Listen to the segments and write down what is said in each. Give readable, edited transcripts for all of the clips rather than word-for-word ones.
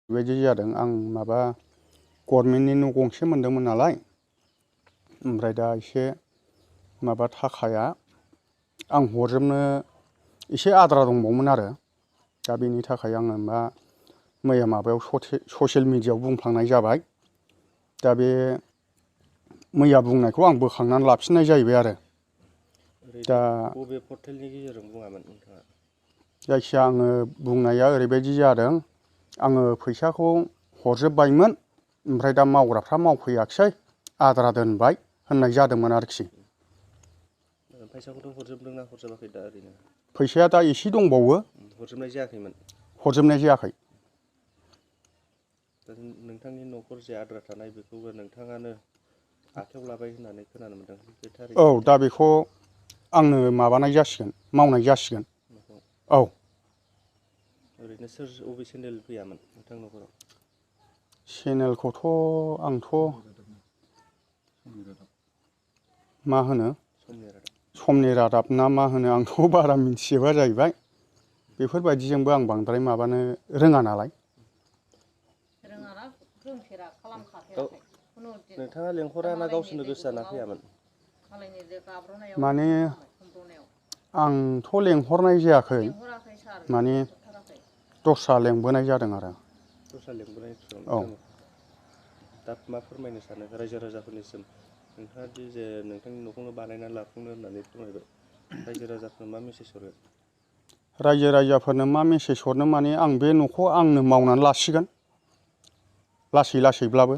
बेबायदि जादों आं माबा गभर्नमेन्टनि न' गंसे मोनदोंमोन नालाय ओमफ्राय दा एसे माबा थाखाया आं हरजोबनो एसे आद्रा दंबावोमोन आरो दा बेनि थाखाय आङो मैया माबायाव ससियेल मिडियायाव बुंफ्लांनाय जाबाय दा बे मैया बुंनायखौ आं बोखांनानै लाफिननाय जाहैबाय आरो दा बबे पर्टेलनि गेजेरजों बुङामोन नोंथाङा? जायखिया आङो बुंनाया ओरैबायदि जादों आङो फैसाखौ हरजोबबायमोन ओमफ्राय दा मावग्राफ्रा मावफैयाखिसै आद्रा दोनबाय होननाय जादोंमोन आरोखि। फैसाखौथ' हरजोबदोंना हरजोबाखै दा ओरैनो? फैसाया दा एसे दंबावो। हरजोबनाय जायाखैमोन? हरजोबनाय जायाखै। दा नोंथांनि न'खर जे आद्रा थानाय बेखौबो नोंथाङानो आखायाव लाबाय होननानै खोनानो मोनदों। बे थारैनो औ सैथो? दा बेखौ आंनो माबानाय जासिगोन मावनाय जासिगोन। औ। ओरैनो सोर अबे चेनेल फैयामोन नोंथां न'खराव? चेनेलखौथ' आंथ' मा होनो समनि रादाब ना मा होनो आंथ' बारा मिथिजोबा जाहैबाय बेफोरबायदिजोंबो आं बांद्राय माबानो रोङा नालाय। नोंथाङा लेंहरा ना गावसोरनो गोसो जाना फैयामोन? माने आंथ' लेंहरनाय जायाखै माने दस्रा लेंबोनाय जादों आरो। दस्रा लेंबोनाय औ दा मा फोरमायनो सानो रायजो राजाफोरनिसिम नोंथाङा दि जे नोंथांनि न'खौनो बानायनानै लाफुंनो होननानै फोरमायबाय रायजो राजाफोरनो मा मेसेज हरो? रायजो राजाफोरनो मा मेसेज हरनो माने आं बे न'खौ आंनो मावनानै लासिगोन लासै लासैब्लाबो।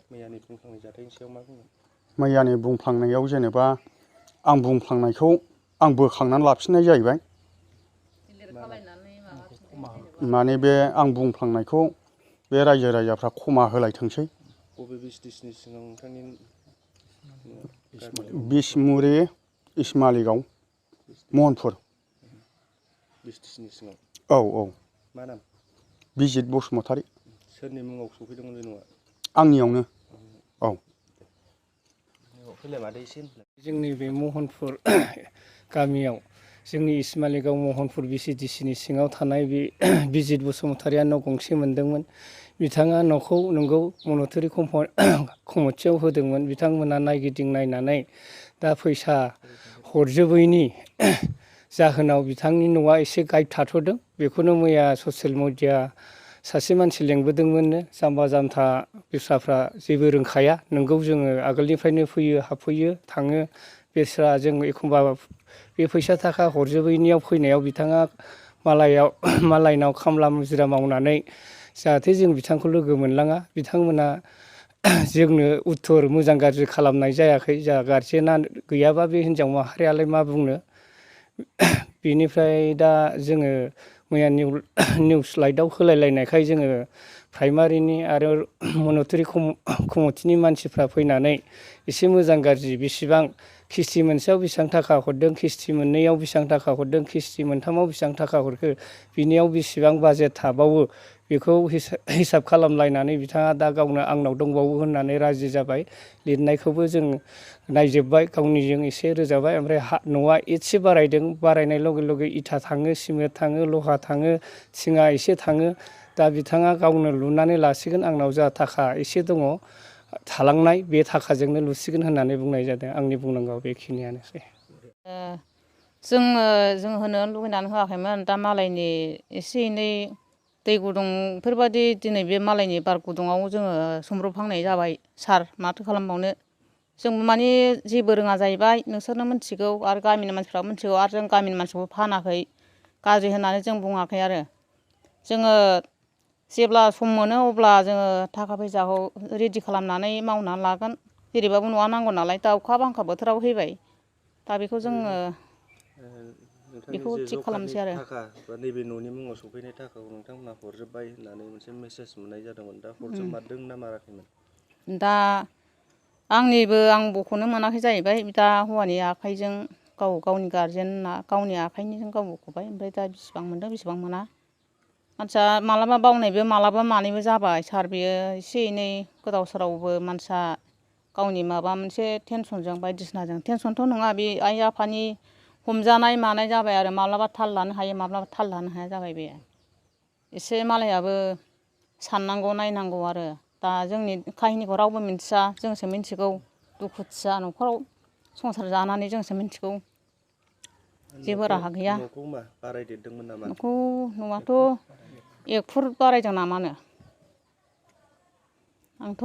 मैयानि बुंखांनाय जाथायनि सायाव मा बुंगोन? मैयानि बुंफ्लांनायाव जेनेबा आं बुंफ्लांनायखौ आं बोखांनानै लाफिननाय जाहैबाय। माने बे आं बुंफ्लांनायखौ बे रायजो राजाफ्रा खमा होलायथोंसै। बबे बिसटिसनि सिङाव नोंथांनि बिसमुरि इस्मालिगाव महनपुर। बिसटिसिनि सिङाव? औ औ। मा नाम? बिजित बसुमतारी। सोरनि मुङाव सफैदोंमोन बे न'आ? आंनियावनो औ। फैलाय मादै एसे होनलाय। जोंनि बे महनपुर गामियाव जोंनि इस्मालिगाव महनपुर बिसिडिसिनि सिङाव थानाय बे बिजित बसुमतारीया न' गंसे मोनदोंमोन। बिथाङा न'खौ नंगौ मनेटरि कमिटियाव होदोंमोन। बिथांमोना नायगिदिं नायनानै दा फैसा हरजोबैनि जाहोनाव बिथांनि न'आ एसे गाइब थाथ'दों। बेखौनो मैया ससियेल मिडिया सासे मानसि लेंबोदोंमोननो जाम्बा जाम्था बेस्राफ्रा जेबो रोंखाया नोंगौ जोङो आगोलनिफ्रायनो फैयो हाबफैयो थाङो बेस्रा जों एखमबा बे फैसा थाखा हरजोबैनियाव फैनायाव बिथाङा मालायनाव खामला मुजिरा मावनानै जाहाथे जों बिथांखौ लोगो मोनलाङा बिथांमोना जोंनो उत्तर मोजां गाज्रि खालामनाय जायाखै जोंहा गारजेना गैयाबा बे हिनजाव माहारियालाय मा बुंनो। बेनिफ्राय दा जोङो मैया निउस लाइटआव होलायलायनायखाय जोङो प्राइमारिनि आरो मनेटरि कमिटिनि मानसिफ्रा फैनानै एसे मोजां गाज्रि बेसेबां किस्ति मोनसेयाव बेसेबां थाखा हरदों किस्ति मोननैयाव बेसेबां थाखा हरदों किस्ति मोनथामाव बेसेबां थाखा हरखो बिनियाव बेसेबां बाजेट थाबावो बेखौ हिसाब खालामलायनानै बिथाङा दा गावनो आंनाव दंबावो होननानै राजि जाबाय। लिरनायखौबो जों नायजोब्बाय गावनिजों एसे रोजाबाय ओमफ्राय न'आ एसे बारायदों बारायनाय लगे लगे इथा थाङो सिमेन्ट थाङो लहा थाङो थिङा एसे थाङो दा बिथाङा गावनो लुनानै लासिगोन आंनाव जा थाखा एसे दङ थालांनाय बे थाखाजोंनो लुसिगोन होननानै बुंनाय जादों। आंनि बुंनांगौआ बेखिनियानोसै। जों होनो लुगैनानै होआखैमोन दा मालायनि एसे एनै दै गुदुंफोरबादि दिनै बे मालायनि बार गुदुङाव जोङो सोमब्रबहांनाय जाबाय सार माथो खालामबावनो जोंबो माने जेबो रोङा जाहैबाय नोंसोरनो मिथिगौ आरो गामिनि मानसिफ्रा मिथिगौ आरो जों गामिनि मानसिखौ फानाखै गाज्रि होननानै जों बुङाखै आरो जोङो जेब्ला सम मोनो अब्ला जोङो थाखा फैसाखौ रेडि खालामनानै मावनानै लागोन जेरैबाबो न'आ नांगौ नालाय दा अखा बांखा बोथोराव फैबाय दा बेखौ जोङो नोंथांनि बेखौ जे थिग जखानि खालामसै आरो थाखा बा नैबे न'नि मुङाव सफैनाय थाखाखौ नोंथांमोनहा हरजोब्बाय होननानै मोनसे मेसेज मोननाय जादोंमोन दा हरजोबमारदों ना माराखैमोन? दा आं बख'नो मोनाखै जाहैबाय दा हौवानि आखाइजों गावनि गारजेना गावनि आखाइनिजों गाव बख'बाय ओमफ्राय दा बेसेबां मोनदों बेसेबां मोना मानसिया मालाबा बावनायबो मालाबा मानायबो जाबाय सार बेयो एसे एनै गोदाव सोरावबो मानसिया गावनि माबा मोनसे टेनसनजों बायदिसिनाजों टेनसनथ' नङा बे आइ आफानि हमजानाय मानाय जाबाय आरो माब्लाबा थाल लानो हायो माब्लाबा थाल लानो हाया जाबाय बे एसे मालायाबो साननांगौ नायनांगौ आरो दा जोंनि काहिनिखौ रावबो मिन्थिया जोंसो मिन्थिगौ दुखुथिया न'खराव संसार जानानै जोंसो मिन्थिगौ जेबो राहा गैया। न'खौ मा बारायदेरदोंमोन नामा? न'आथ' 1 फुट बारायदों नामानो। आंथ'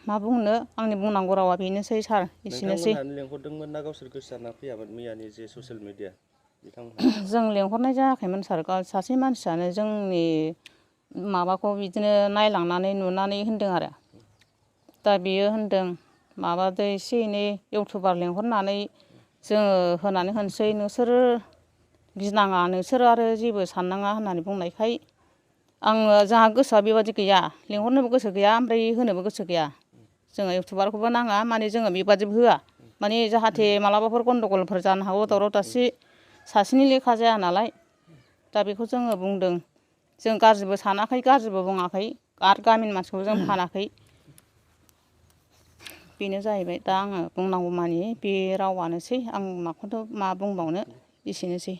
मा बुंनो आंनि बुंनांगौ रावा बेनोसै सार एसेनोसै। नोंथांमोनहानो लेंहरदोंमोन ना गावसोर गोसो जाना फैयामोन मैयानि जे ससियेल मिडिया बिथांमोनहा? जों लेंहरनाय जायाखैमोन सार सासे मानसियानो जोंनि माबाखौ बिदिनो नायलांनानै नुनानै होनदों आरो दा बेयो होनदों माबादो एसे एनै इउटुबार लेंहरनानै जोङो होनानै होनोसै नोंसोरो गिनाङा नोंसोरो आरो जेबो साननाङा होननानै बुंनायखाय जोंहा गोसोआ बेबादि गैया लेंहरनोबो गोसो गैया ओमफ्राय होनोबो गोसो गैया जोङो इउटुबारखौबो नाङा माने जोङो बेबादिबो होआ माने जाहाथे मालाबाफोर गन्दगलफोर जानो हागौ दावराव दावसि सासेनि लेखा जाया नालाय दा बेखौ जोङो बुंदों जों गाज्रिबो सानाखै गाज्रिबो बुङाखै आरो गामिनि मानसिखौ जों फानाखै बेनो जाहैबाय दा आङो बुंनांगौ मानि बे रावानोसै आं माखौथ' मा बुंबावनो एसेनोसै।